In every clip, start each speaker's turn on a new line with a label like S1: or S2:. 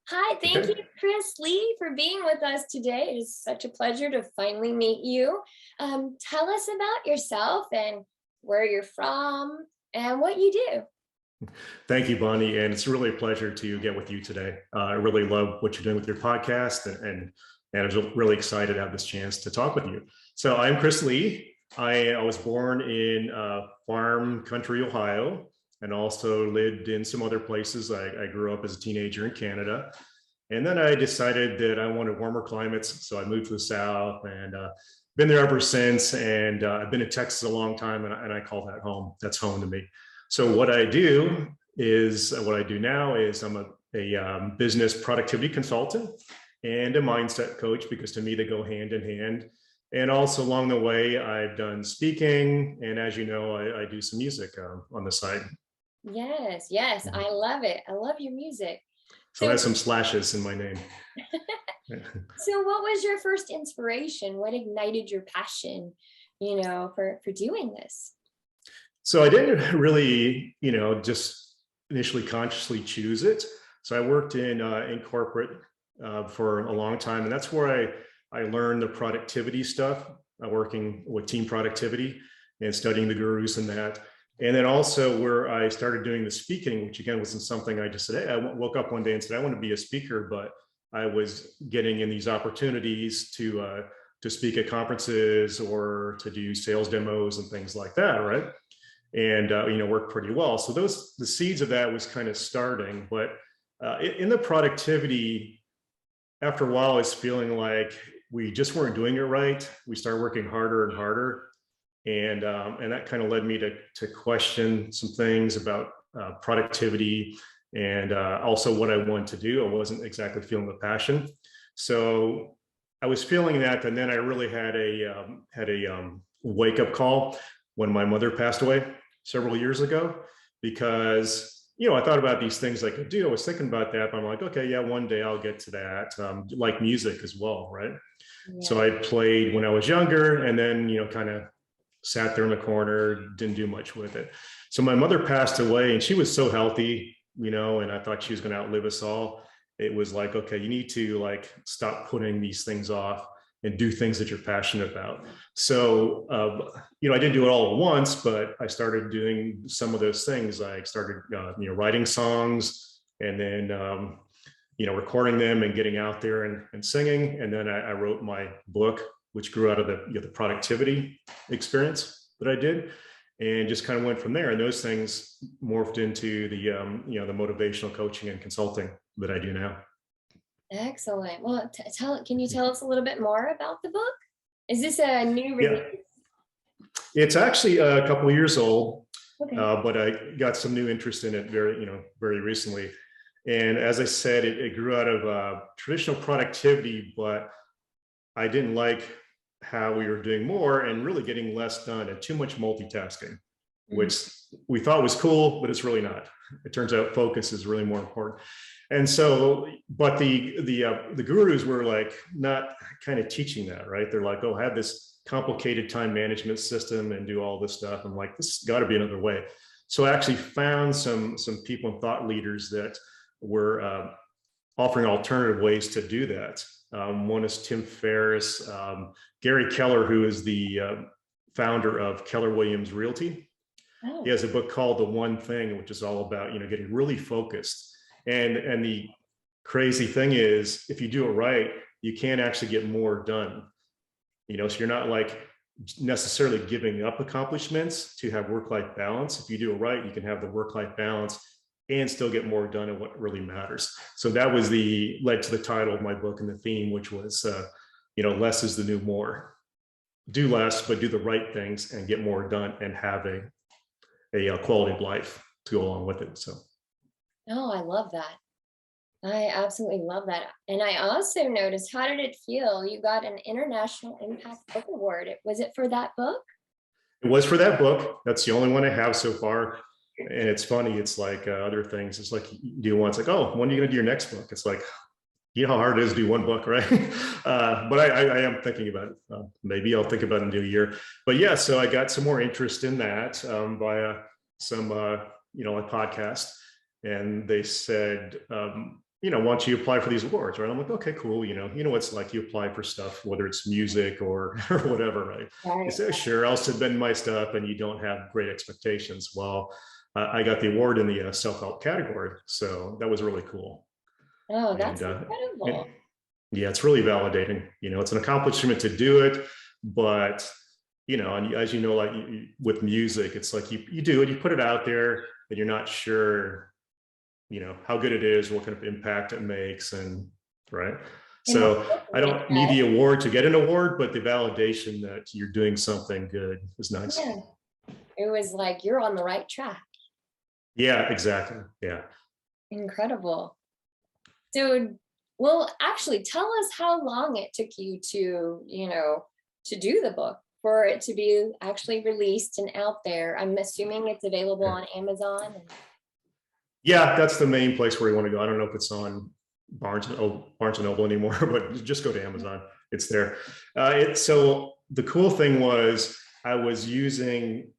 S1: Hi, thank you,
S2: Okay.
S1: Chris Lee, for being with us today. It is such a pleasure to finally meet you. Tell us about yourself and where you're from and what you do.
S2: Thank you, Bonnie. And it's really a pleasure to get with you today. I really love what you're doing with your podcast and I was really excited to have this chance to talk with you. So I'm Chris Lee. I was born in farm country, Ohio, and also lived in some other places. I grew up as a teenager in Canada. And then I decided that I wanted warmer climates. So I moved to the South and been there ever since. And I've been in Texas a long time and I call that home. That's home to me. So what I do now is I'm a business productivity consultant and a mindset coach because to me they go hand in hand. And also along the way, I've done speaking, and as you know, I do some music on the side.
S1: Yes, yes, I love it. I love your music.
S2: So I
S1: So,
S2: have some slashes in my name.
S1: so what was your first inspiration? What ignited your passion, for doing this?
S2: So I didn't really, just initially consciously choose it. So I worked in corporate for a long time, and that's where I learned the productivity stuff, working with team productivity and studying the gurus and that. And then also where I started doing the speaking, which again wasn't something I just said. Hey, I woke up one day and said I want to be a speaker, but I was getting in these opportunities to speak at conferences or to do sales demos and things like that, right? And worked pretty well. So the seeds of that was kind of starting, but in the productivity, after a while, I was feeling like we just weren't doing it right. We started working harder and harder, and that kind of led me to question some things about productivity and also what I wanted to do. I wasn't exactly feeling the passion, so I was feeling that, and then I really had a wake up call when my mother passed away several years ago, because I thought about these things I could do. I was thinking about that, but I'm like, okay, yeah, one day I'll get to that. Like music as well, right? So
S1: Yeah.
S2: I played when I was younger, and then kind of sat there in the corner, didn't do much with it. So my mother passed away, and she was so healthy, and I thought she was going to outlive us all. It was like, okay, you need to like stop putting these things off and do things that you're passionate about. So, I didn't do it all at once, but I started doing some of those things. I started, writing songs, and then, recording them and getting out there and singing. And then I wrote my book, which grew out of the productivity experience that I did, and just kind of went from there. And those things morphed into the motivational coaching and consulting that I do now.
S1: Excellent. Well, can you tell us a little bit more about the book? Is this a new
S2: Yeah,
S1: release?
S2: it's actually a couple of years old,
S1: Okay.
S2: but I got some new interest in it very recently. And as I said, it grew out of traditional productivity, but I didn't like how we were doing more and really getting less done and too much multitasking,
S1: Mhm.
S2: which we thought was cool, but it's really not. It turns out focus is really more important. And so, but the gurus were like not kind of teaching that, right? They're like, oh, have this complicated time management system and do all this stuff. I'm like, this got to be another way. So I actually found some people and thought leaders that were offering alternative ways to do that. One is Tim Ferriss, Gary Keller, who is the founder of Keller Williams Realty. He
S1: Oh,
S2: has a book called The One Thing, which is all about getting really focused. And the crazy thing is, if you do it right, you can actually get more done. So you're not like necessarily giving up accomplishments to have work-life balance. If you do it right, you can have the work-life balance and still get more done in what really matters. So that was led to the title of my book and the theme, which was, less is the new more. Do less, but do the right things and get more done and have a quality of life to go along with it. So
S1: no, I love that. I absolutely love that. And I also noticed, how did it feel? You got an International Impact Book Award. Was it for that book?
S2: it was for that book. That's the only one I have so far. And it's funny. It's like other things. It's like you do one. It's like, oh, when are you going to do your next book? It's like, how hard it is to do one book, right? But I am thinking about it. Maybe I'll think about it in a year. But yeah, so I got some more interest in that via some, a podcast. And they said, why don't you apply for these awards, right? I'm like, okay, cool. What it's like, you apply for stuff, whether it's music or whatever, right? You
S1: Right.
S2: say, sure, I'll submit my stuff, and you don't have great expectations. Well, I got the award in the self-help category. So that was really cool.
S1: Oh,
S2: And,
S1: that's incredible.
S2: yeah, it's really validating. It's an accomplishment to do it, but and as you know, like with music, it's like you do it, you put it out there, and you're not sure, how good it is, what kind of impact it makes, and right.
S1: And the
S2: So I
S1: fulfillment,
S2: don't need the award to get an award, but the validation that you're doing something good is nice.
S1: yeah, it was like you're on the right track.
S2: Yeah, exactly. Yeah.
S1: Incredible. So, well, actually, tell us how long it took you to, to do the book for it to be actually released and out there. I'm assuming it's available on Amazon.
S2: Yeah, that's the main place where you want to go. I don't know if it's on Barnes and Noble anymore, but just go to Amazon. It's there. So the cool thing was I was using,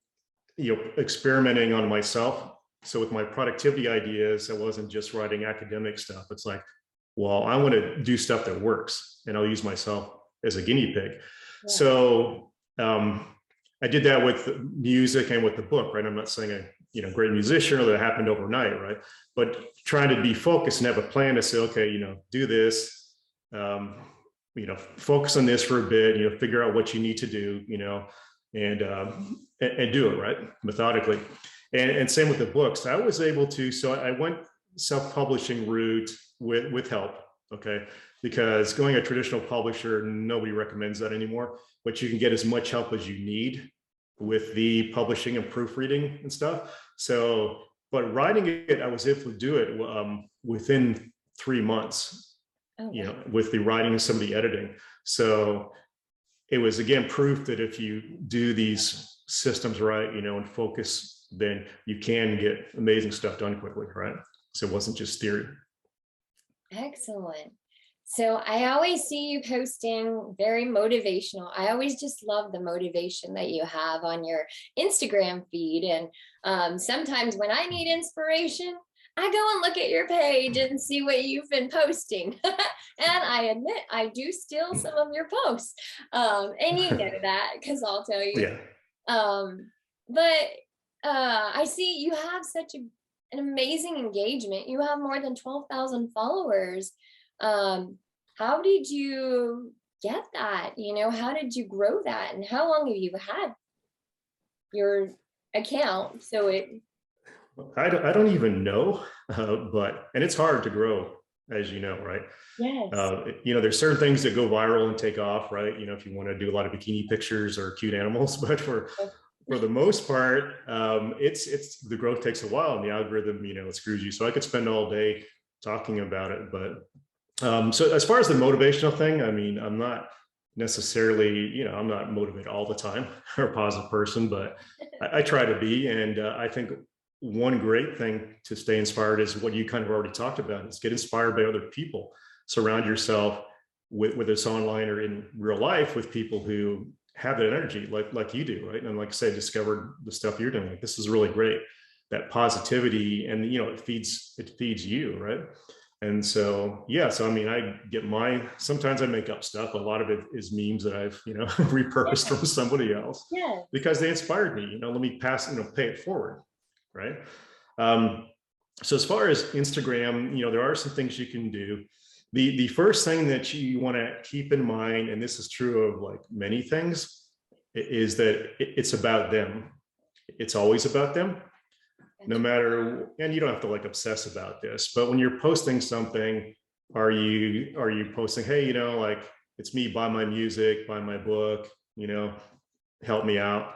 S2: experimenting on myself. So with my productivity ideas, I wasn't just writing academic stuff. It's like, well, I want to do stuff that works, and I'll use myself as a guinea pig.
S1: Yeah.
S2: So I did that with music and with the book, right? I'm not saying great musician or that happened overnight, right? But trying to be focused and have a plan to say, okay, do this, focus on this for a bit, figure out what you need to do, and do it right methodically. And same with the books. I was able to, so I went self-publishing route with help, okay? Because going a traditional publisher, nobody recommends that anymore, but you can get as much help as you need with the publishing and proofreading and stuff. So, but writing it, I was able to do it within 3 months,
S1: Oh, wow.
S2: with the writing and some of the editing. So it was, again, proof that if you do these systems right, and focus, then you can get amazing stuff done quickly, right? So it wasn't just theory.
S1: Excellent. So I always see you posting very motivational. I always just love the motivation that you have on your Instagram feed. And sometimes when I need inspiration, I go and look at your page and see what you've been posting. And I admit I do steal some of your posts. And you know that because I'll tell you.
S2: Yeah.
S1: But I see you have such an amazing engagement. You have more than 12,000 followers. How did you get that? How did you grow that? And how long have you had your account? So
S2: I don't even know, and it's hard to grow, as you know, right?
S1: yes.
S2: There's certain things that go viral and take off, right? If you want to do a lot of bikini pictures or cute animals, but for the most part, it's the growth takes a while, and the algorithm, it screws you. So I could spend all day talking about it, but so as far as the motivational thing, I mean, I'm not necessarily, I'm not motivated all the time or a positive person, but I try to be. And I think one great thing to stay inspired is what you kind of already talked about, is get inspired by other people. Surround yourself whether it's online or in real life, with people who have that energy like you do, right? And like I said, discovered the stuff you're doing, like, this is really great, that positivity, and it feeds you, right? And so, yeah, so I mean, sometimes I make up stuff. A lot of it is memes that I've, repurposed from somebody else,
S1: Yeah.
S2: because they inspired me, let me pay it forward, right? So as far as Instagram, there are some things you can do. The first thing that you want to keep in mind, and this is true of like many things, is that it's about them. It's always about them. No matter, and you don't have to like obsess about this, but when you're posting something, are you posting, hey, like, it's me, buy my music, buy my book, help me out.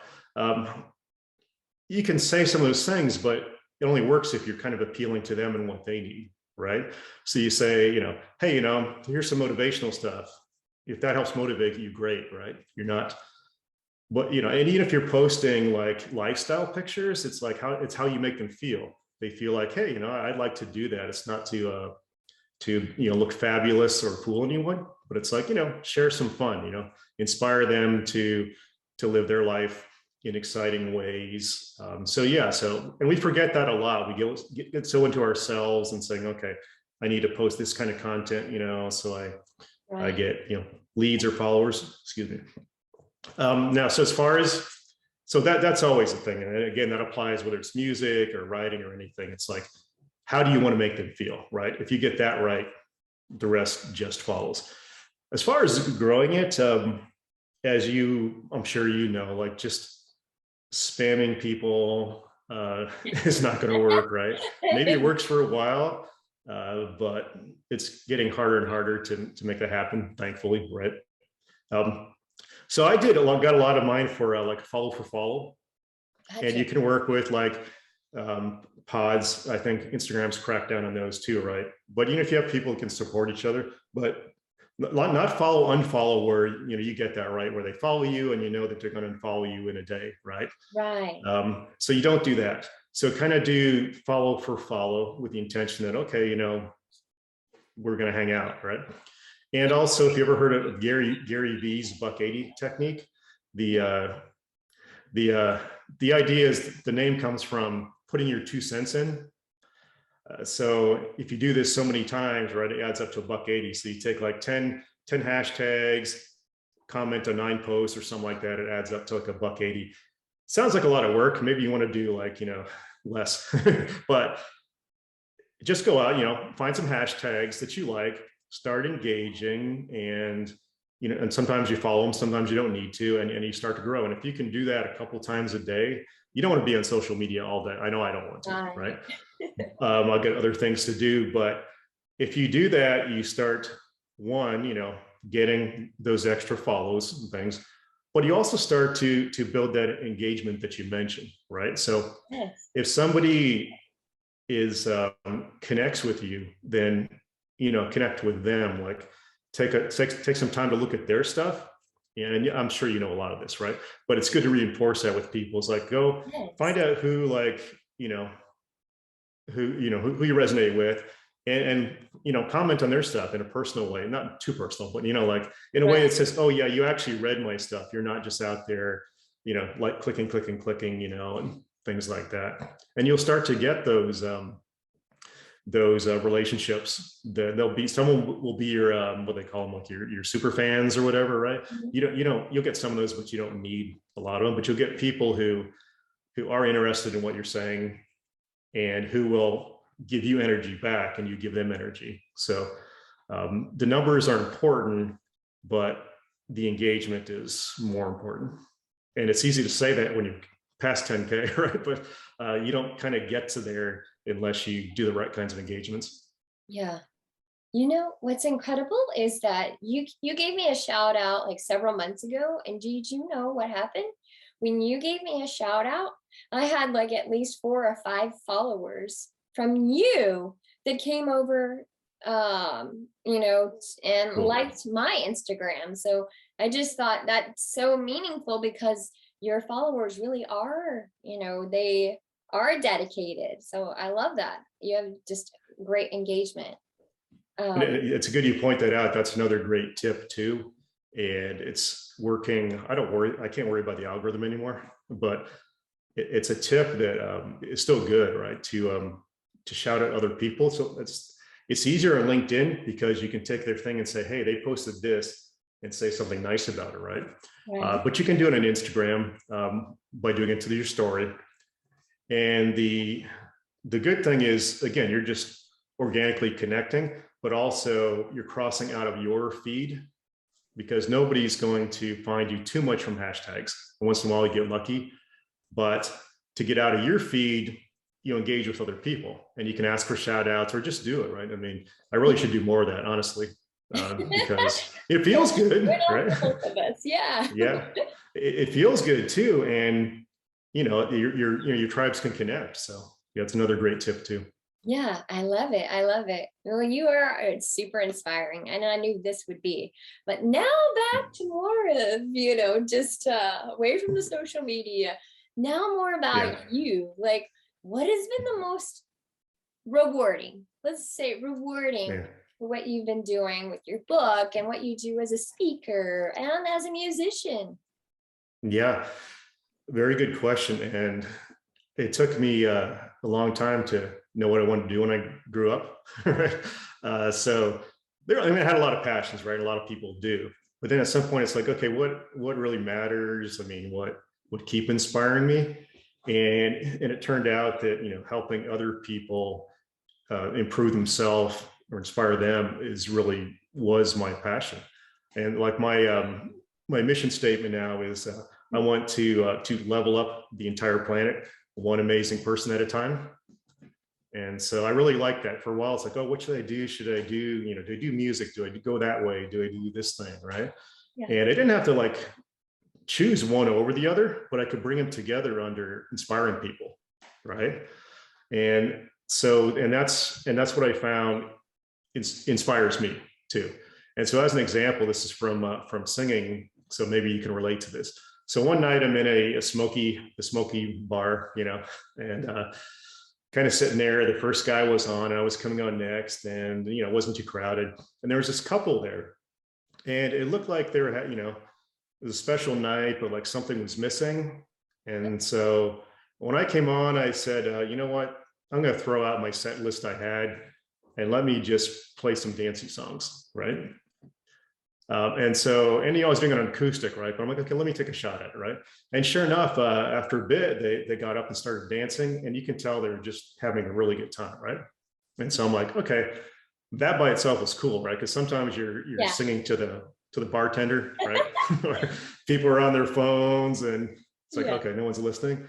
S2: You can say some of those things, but it only works if you're kind of appealing to them and what they need, right? So you say, hey, here's some motivational stuff. If that helps motivate you, great, right? You're not, but and even if you're posting like lifestyle pictures, it's like how you make them feel. They feel like, hey, I'd like to do that. It's not to look fabulous or fool anyone, but it's like, share some fun, inspire them to live their life in exciting ways. So yeah, and we forget that a lot. We get so into ourselves and saying, okay, I need to post this kind of content, so I
S1: Right.
S2: get, leads or followers, excuse me. Now, so as far as, so that's always a thing. And again, that applies whether it's music or writing or anything. It's like, how do you want to make them feel, right? If you get that right, the rest just follows. As far as growing it, as I'm sure like just spamming people is not going to work, right? Maybe it works for a while, but it's getting harder and harder to make that happen, thankfully, right? So I got a lot of mine for like follow for follow.
S1: Gotcha.
S2: And you can work with like pods. I think Instagram's cracked down on those too, right? But even if you have people who can support each other, but not follow, unfollow, where you get that right, where they follow you and you know that they're going to unfollow you in a day, right?
S1: Right.
S2: So you don't do that. So kind of do follow for follow with the intention that, okay, we're going to hang out, right? And also, if you ever heard of Gary V's buck 80 technique, the idea is the name comes from putting your 2 cents in. So if you do this so many times, right, it adds up to a buck 80. So you take like 10 hashtags, comment on 9 posts or something like that. It adds up to like a buck 80. Sounds like a lot of work. Maybe you want to do like, less, but just go out, find some hashtags that you like, start engaging, and and sometimes you follow them, sometimes you don't need to, and you start to grow. And if you can do that a couple times a day, you don't want to be on social media all day. I know I don't want to, right? I'll get other things to do, but if you do that, you start getting those extra follows and things, but you also start to build that engagement that you mentioned, right? So
S1: Yes.
S2: if somebody connects with you, then connect with them. Like take some time to look at their stuff. And I'm sure you know a lot of this, right? But it's good to reinforce that with people. It's like, go find out who who you resonate with, and comment on their stuff in a personal way, not too personal, but like in a way that says, oh yeah, you actually read my stuff. You're not just out there, like clicking, and things like that. And you'll start to get those relationships. That someone will be your what they call them, like your super fans or whatever, right? You'll get some of those, but you don't need a lot of them. But you'll get people who are interested in what you're saying and who will give you energy back, and you give them energy. So the numbers are important, but the engagement is more important. And it's easy to say that when you're past 10K, right? But you don't kind of get to there unless you do the right kinds of engagements.
S1: Yeah. What's incredible is that you gave me a shout out like several months ago. And did you know what happened? When you gave me a shout out, I had like at least 4 or 5 followers from you that came over, and
S2: Cool.
S1: liked my Instagram. So I just thought that's so meaningful, because your followers really are, they are dedicated. So I love that. You have just great engagement.
S2: And it's good you point that out. That's another great tip too. And it's working. I can't worry about the algorithm anymore, but it's a tip that is still good, right? To shout out other people. So it's easier on LinkedIn because you can take their thing and say, hey, they posted this, and say something nice about it, right? But you can do it on Instagram by doing it to your story. And the good thing is, again, you're just organically connecting, but also you're crossing out of your feed, because nobody's going to find you too much from hashtags. Once in a while you get lucky, but to get out of your feed, you engage with other people, and you can ask for shout outs or just do it, right? I mean, I really should do more of that, honestly, because it feels good, right?
S1: Both of us, yeah.
S2: Yeah, it feels good too. And, your tribes can connect. So yeah, it's another great tip too.
S1: Yeah, I love it. I love it. Well, you are super inspiring, and I knew this would be. But now back to more of, just away from the social media. Now more about you. Like, what has been the most rewarding? Let's say rewarding for what you've been doing with your book and what you do as a speaker and as a musician.
S2: Yeah, very good question. And it took me a long time to know what I wanted to do when I grew up. Right? So there, I mean, I had a lot of passions, right? A lot of people do, but then at some point it's like, okay, what really matters? I mean, what would keep inspiring me? And it turned out that, helping other people improve themselves or inspire them is really was my passion. And like my mission statement now is I want to level up the entire planet one amazing person at a time. And so I really like that. For a while, it's like, oh, what should I do? Should I do, do I do music? Do I go that way? Do I do this thing? Right.
S1: Yeah.
S2: And I didn't have to like choose one over the other, but I could bring them together under inspiring people. Right. And so, and that's what I found inspires me too. And so as an example, this is from singing. So maybe you can relate to this. So one night I'm in a smoky bar, and kind of sitting there. The first guy was on, I was coming on next, and it wasn't too crowded. And there was this couple there, and it looked like they were, it was a special night, but like something was missing. And so when I came on, I said, you know what? I'm going to throw out my set list I had, and let me just play some dancey songs, right? And so, and I was doing an acoustic, right? But I'm like, okay, let me take a shot at it, right? And sure enough, after a bit, they got up and started dancing, and you can tell they were just having a really good time, right? And so I'm like, okay, that by itself was cool, right? Because sometimes you're singing to the bartender, right? Or people are on their phones, and it's like, okay, no one's listening.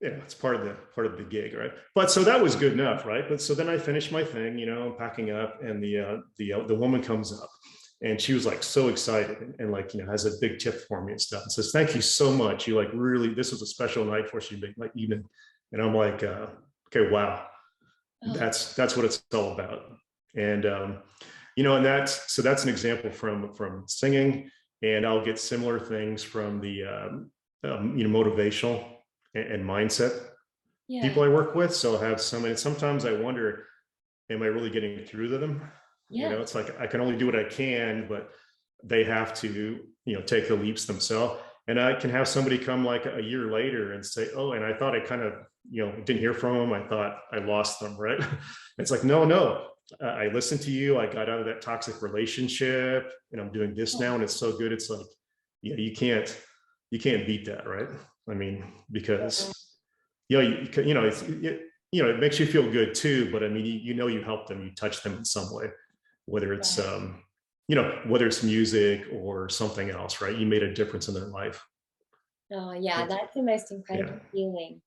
S2: Yeah, it's part of the gig, right? But so that was good enough, right? But so then I finished my thing, I'm packing up, and the woman comes up. And she was like so excited, and like, has a big tip for me and stuff, and says, thank you so much. You like really, this was a special night for us. You make my evening. And I'm like, okay, wow. That's what it's all about. And, and that's an example from singing. And I'll get similar things from the, motivational and mindset people I work with. So I'll have and sometimes I wonder, am I really getting through to them? It's like I can only do what I can, but they have to, take the leaps themselves. And I can have somebody come like a year later and say, oh, and I thought I kind of, didn't hear from them. I thought I lost them, right? It's like, no, I listened to you. I got out of that toxic relationship, and I'm doing this now, and it's so good. It's like, you can't beat that, right? I mean, because it makes you feel good too. But I mean, you help them, you touch them in some way, whether it's whether it's music or something else, right? You made a difference in their life.
S1: Oh yeah, that's the most incredible feeling.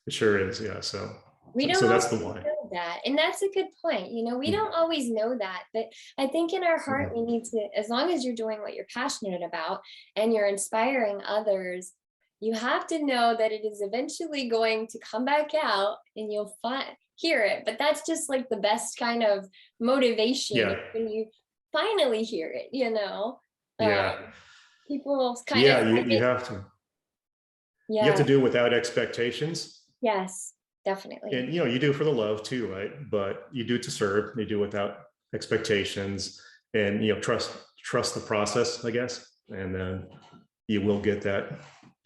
S2: It sure is. Yeah. So
S1: that's the one. Know that, and that's a good point. We don't always know that, but I think in our heart we need to, as long as you're doing what you're passionate about and you're inspiring others, you have to know that it is eventually going to come back out, and you'll hear it. But that's just like the best kind of motivation when you finally hear it. People kind of
S2: you have to. You have to do it without expectations.
S1: Yes, definitely.
S2: And you do it for the love too, right? But you do it to serve. You do it without expectations, and trust the process, I guess, and then you will get that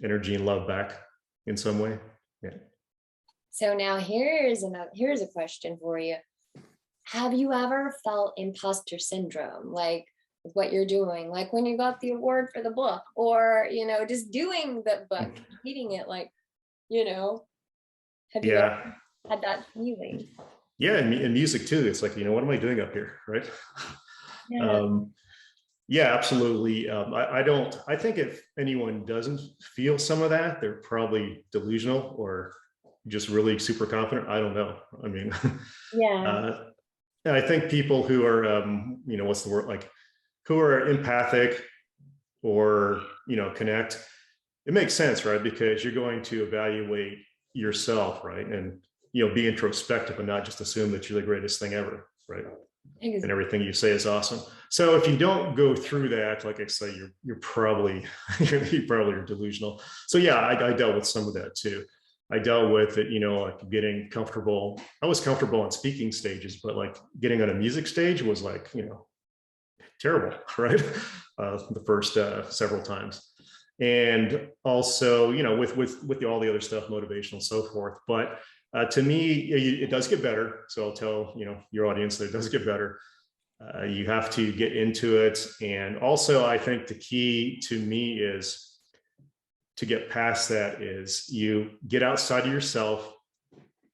S2: energy and love back in some way. Yeah.
S1: So now here's a question for you. Have you ever felt imposter syndrome, like with what you're doing, like when you got the award for the book, or just doing the book, reading it, like have you ever had that feeling?
S2: Yeah, and music too. It's like, what am I doing up here, right? Yeah, absolutely. I think if anyone doesn't feel some of that, they're probably delusional or just really super confident. I don't know. I mean, and I think people who are, what's the word, like, who are empathic or, connect, it makes sense, right? Because you're going to evaluate yourself, right? And, be introspective and not just assume that you're the greatest thing ever, right? And everything you say is awesome. So if you don't go through that, like I say, you're probably are delusional. So yeah, I dealt with some of that too. I dealt with it, like getting comfortable. I was comfortable on speaking stages, but like getting on a music stage was like, terrible, right? The first several times. And also, with all the other stuff, motivational and so forth. But to me, it does get better. So I'll tell, your audience that it does get better. You have to get into it. And also, I think the key to me is to get past that is you get outside of yourself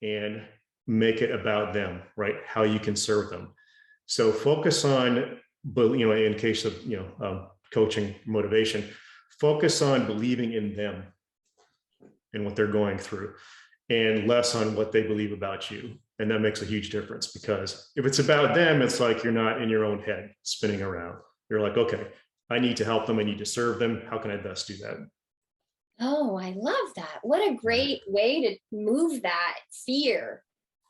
S2: and make it about them, right? How you can serve them. So focus on, in case of, coaching motivation, focus on believing in them and what they're going through, and less on what they believe about you. And that makes a huge difference, because if it's about them, it's like you're not in your own head spinning around. You're like, okay, I need to help them. I need to serve them. How can I best do that?
S1: Oh, I love that. What a great way to move that fear,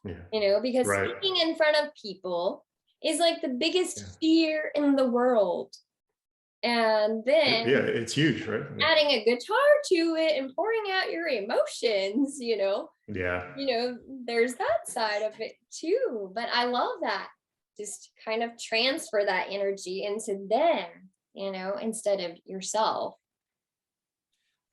S1: because
S2: Right.
S1: speaking in front of people is like the biggest fear in the world. And then
S2: it's huge, right?
S1: Adding a guitar to it and pouring out your emotions, there's that side of it too. But I love that. Just kind of transfer that energy into them, instead of yourself.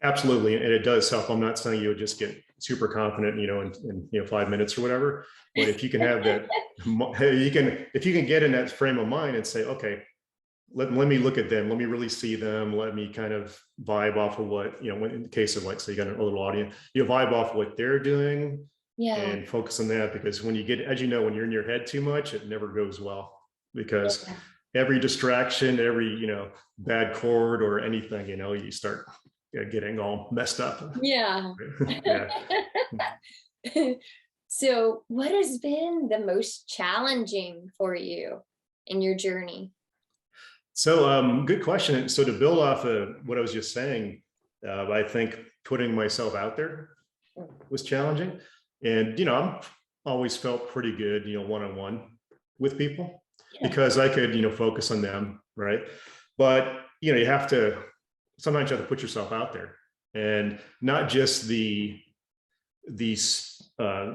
S2: Absolutely. And it does help. I'm not saying you'll just get super confident, in 5 minutes or whatever. But if you can have that, if you can get in that frame of mind and say, okay, let me look at them. Let me really see them. Let me kind of vibe off of what, when in the case of, like, say you got a little audience, you vibe off what they're doing and focus on that. Because when you get, as you know, when you're in your head too much, it never goes well, because every distraction, every, bad chord or anything, you start getting all messed up.
S1: Yeah. So what has been the most challenging for you in your journey?
S2: So good question. So to build off of what I was just saying, I think putting myself out there was challenging. And, I've always felt pretty good, one-on-one with people, because I could, focus on them. Right. But, you have to, sometimes you have to put yourself out there, and not just the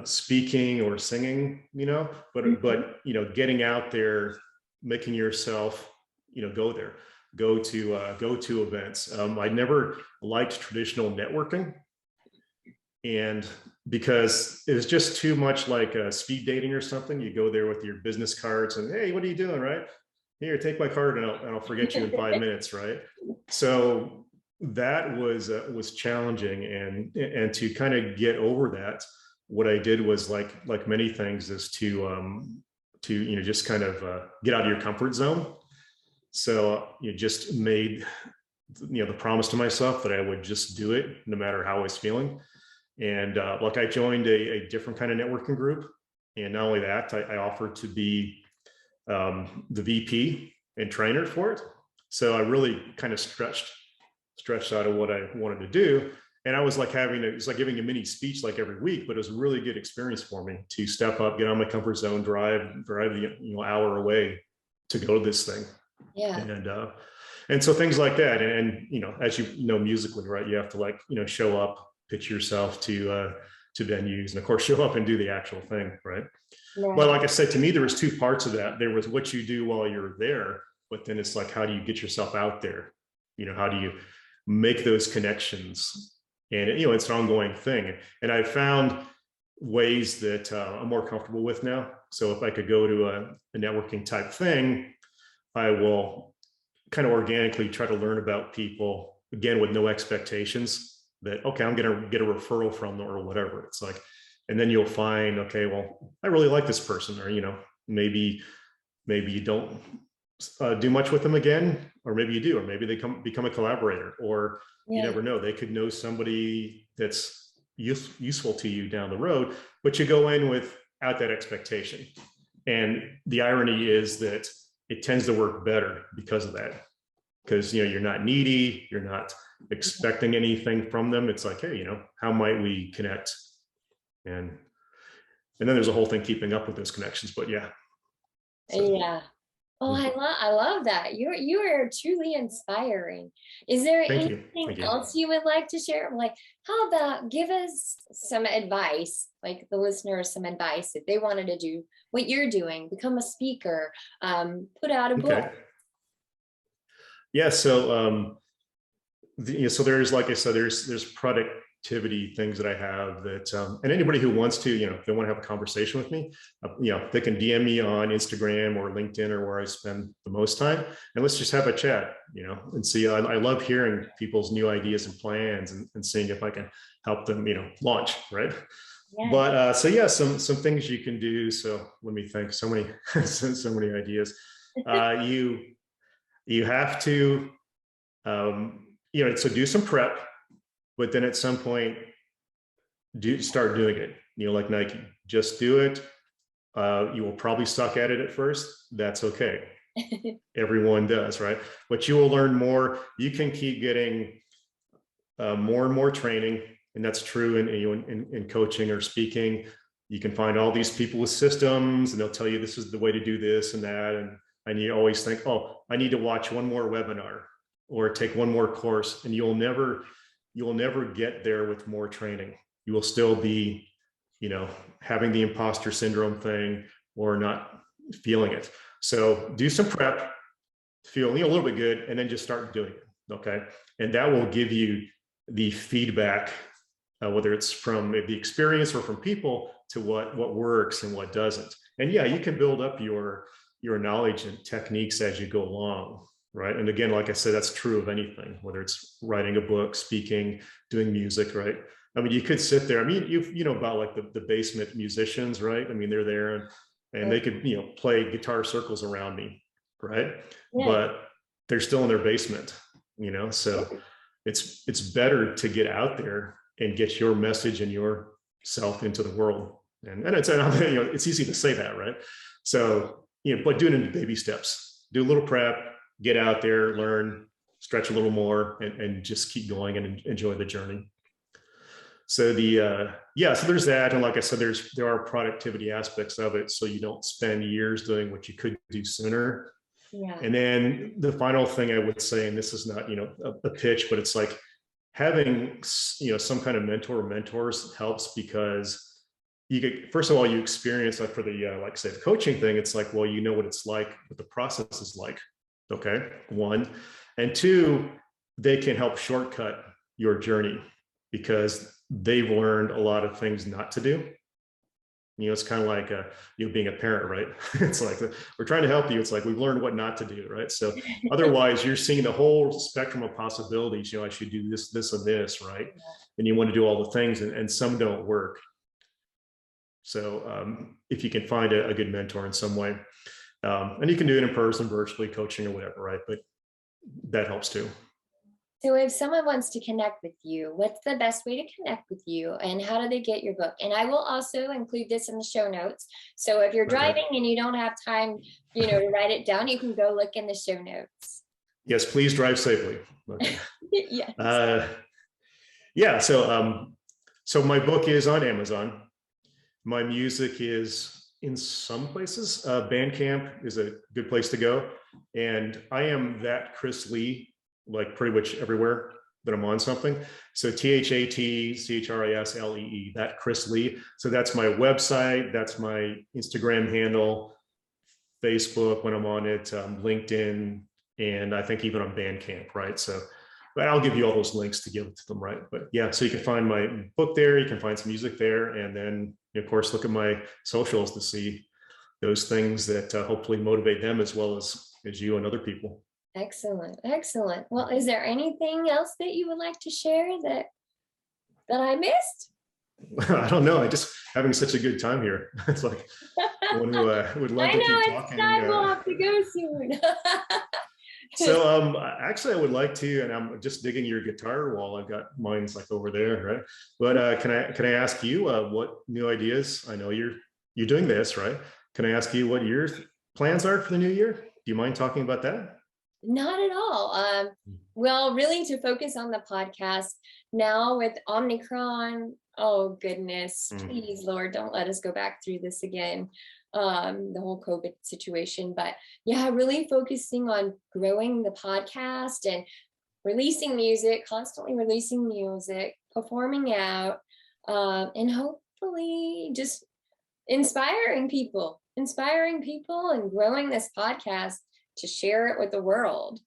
S2: speaking or singing, but getting out there, making yourself, go to events. I never liked traditional networking, and because it was just too much like speed dating or something. You go there with your business cards and, hey, what are you doing? Right here, take my card and I'll forget you in 5 minutes. Right. So that was challenging, and to kind of get over that, what I did was like many things is to just kind of get out of your comfort zone. So you just made the promise to myself that I would just do it no matter how I was feeling. And I joined a different kind of networking group, and not only that, I offered to be the VP and trainer for it. So I really kind of stretched out of what I wanted to do. And I was like it's like giving a mini speech like every week, but it was a really good experience for me to step up, get out of my comfort zone, drive the hour away to go to this thing. And so things like that. And as musically, right, you have to show up, pitch yourself to venues, and of course show up and do the actual thing. Right. But like I said, to me, there was two parts of that. There was what you do while you're there, but then it's like, how do you get yourself out there? How do you make those connections? And it's an ongoing thing. And I found ways that I'm more comfortable with now. So if I could go to a networking type thing, I will kind of organically try to learn about people, again, with no expectations that, okay, I'm going to get a referral from them or whatever. It's like, and then you'll find, okay, well, I really like this person, or, maybe you don't do much with them again, or maybe you do, or maybe they become a collaborator, or you never know, they could know somebody that's useful to you down the road, but you go in without that expectation. And the irony is that it tends to work better because of that, because you're not needy, you're not expecting anything from them. It's like, hey, how might we connect? And then there's a whole thing keeping up with those connections. But
S1: Oh, I love that. You are truly inspiring. Is there anything else you would like to share? Like, how about give us some advice, like the listeners, some advice if they wanted to do what you're doing, become a speaker, put out a book.
S2: Yeah. So, so there's, like I said, there's product productivity things that I have that, and anybody who wants to, if they want to have a conversation with me, they can DM me on Instagram or LinkedIn or where I spend the most time. And let's just have a chat, and see, I love hearing people's new ideas and plans and seeing if I can help them, launch, right?
S1: Yes.
S2: But so yeah, some things you can do. So let me think. So many, so many ideas. You have to, so do some prep, but then at some point, start doing it. Like Nike, just do it. You will probably suck at it at first. That's okay. Everyone does, right? But you will learn more. You can keep getting more and more training, and that's true in coaching or speaking. You can find all these people with systems, and they'll tell you this is the way to do this and that, and you always think, oh, I need to watch one more webinar or take one more course, and you'll never get there with more training. You will still be, having the imposter syndrome thing or not feeling it. So do some prep, feel a little bit good, and then just start doing it. Okay. And that will give you the feedback, whether it's from the experience or from people, to what works and what doesn't. And yeah, you can build up your knowledge and techniques as you go along, right? And again, like I said, that's true of anything, whether it's writing a book, speaking, doing music, right? I mean, you could sit there. I mean, you know about like the basement musicians, right? I mean, they're there and they could, play guitar circles around me, right? Yeah. But they're still in their basement, so it's better to get out there and get your message and yourself into the world. And it's easy to say that, right? So, but do it in baby steps. Do a little prep, get out there, learn, stretch a little more, and just keep going and enjoy the journey. So so there's that. And like I said, there are productivity aspects of it. So you don't spend years doing what you could do sooner. Yeah. And then the final thing I would say, and this is not, a pitch, but it's like having, some kind of mentor or mentors helps, because you get, first of all, you experience, like for the, like say the coaching thing, it's like, well, you know what it's like, what the process is like. Okay. One, and two, they can help shortcut your journey because they've learned a lot of things not to do. It's kind of like being a parent, right? It's like we're trying to help you. It's like we've learned what not to do, right? So otherwise, you're seeing the whole spectrum of possibilities. I should do this, this, and this, right? And you want to do all the things, and some don't work. So if you can find a good mentor in some way, and you can do it in person, virtually, coaching, or whatever, right? But that helps too.
S1: So if someone wants to connect with you, what's the best way to connect with you, and how do they get your book? And I will also include this in the show notes. So if you're driving and you don't have time, to write it down, you can go look in the show notes.
S2: Yes, please drive safely. Okay.
S1: Yes.
S2: So my book is on Amazon. My music is in some places. Bandcamp is a good place to go. And I am that Chris Lee, like pretty much everywhere that I'm on something. So ThatChrisLee, that Chris Lee. So that's my website. That's my Instagram handle, Facebook when I'm on it, LinkedIn, and I think even on Bandcamp, right? So, but I'll give you all those links to give it to them, right? But yeah, so you can find my book there. You can find some music there. And then, of course, look at my socials to see those things that hopefully motivate them as well as you and other people.
S1: Excellent. Excellent. Well, is there anything else that you would like to share that I missed?
S2: I don't know. I just having such a good time here. It's like one who would love to keep talking.
S1: Time. We'll have to go soon.
S2: So actually I would like to, and I'm just digging your guitar wall. I've got mine's like over there, right? But can I ask you what new ideas? I know you're doing this, right? Can I ask you what your plans are for the new year? Do you mind talking about that?
S1: Not at all. Well, really to focus on the podcast now with Omicron. Oh goodness, please, Lord, don't let us go back through this again. The whole COVID situation, but yeah, really focusing on growing the podcast and releasing music, constantly releasing music, performing out, and hopefully just inspiring people and growing this podcast to share it with the world.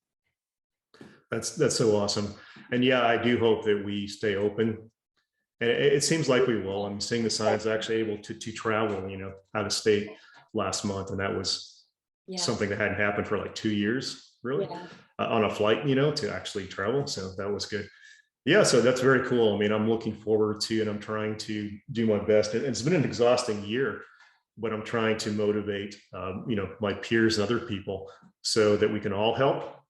S2: That's so awesome. And yeah, I do hope that we stay open And it seems like we will. I'm seeing the signs actually able to travel, out of state last month. And that was
S1: Yeah.
S2: something that hadn't happened for like 2 years, really,
S1: Yeah.
S2: on a flight, to actually travel. So that was good. Yeah, so that's very cool. I mean, I'm looking forward to, and I'm trying to do my best. And it's been an exhausting year, but I'm trying to motivate, my peers and other people so that we can all help.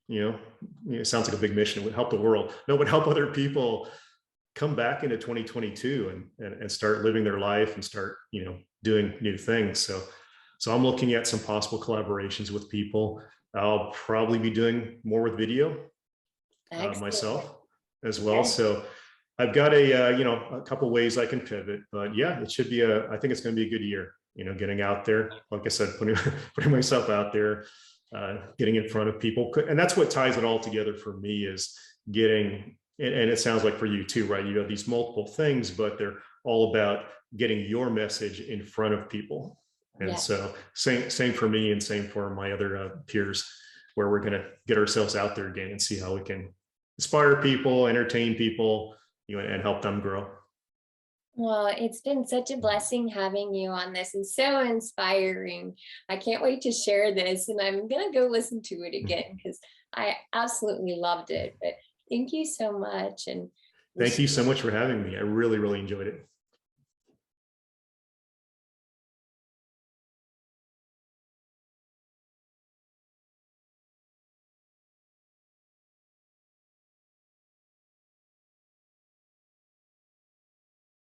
S2: It sounds like a big mission. It would help the world. No, it would help other people come back into 2022 and start living their life and start, doing new things. So I'm looking at some possible collaborations with people. I'll probably be doing more with video myself as well.
S1: Yes.
S2: So I've got a couple ways I can pivot, but yeah, it should be I think it's going to be a good year, getting out there. Like I said, putting myself out there, getting in front of people. And that's what ties it all together for me is getting, and it sounds like for you too, right? You have these multiple things, but they're all about getting your message in front of people. And
S1: Yeah.
S2: so same for me and same for my other peers, where we're going to get ourselves out there again and see how we can inspire people, entertain people, and help them grow.
S1: Well, it's been such a blessing having you on this and so inspiring. I can't wait to share this, and I'm going to go listen to it again because I absolutely loved it. But thank you so much. And
S2: Thank you so much for having me. I really, really enjoyed it.